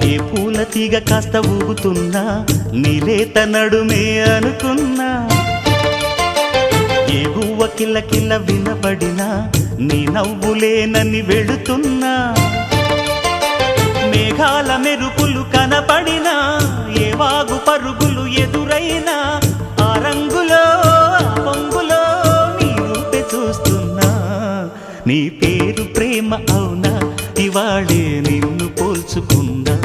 ఏ పూల తీగ కాస్త ఊగుతున్నా నీలేత నడుమే అనుకున్నా, ఏ గువ్వ కిల్ల కిల్ల వినబడినా నీ నవ్వులేనని వెళుతున్నా, మేఘాల మెరుపులు కనపడినా ఏ వాగు పరుగులు ఎదురైనా ఆ రంగులో ఆ పొంగులో నీ రూపే చూస్తున్నా. నీ పేరు ప్రేమ అవునా, ఇవాళే నిన్ను పోల్చుకున్నా.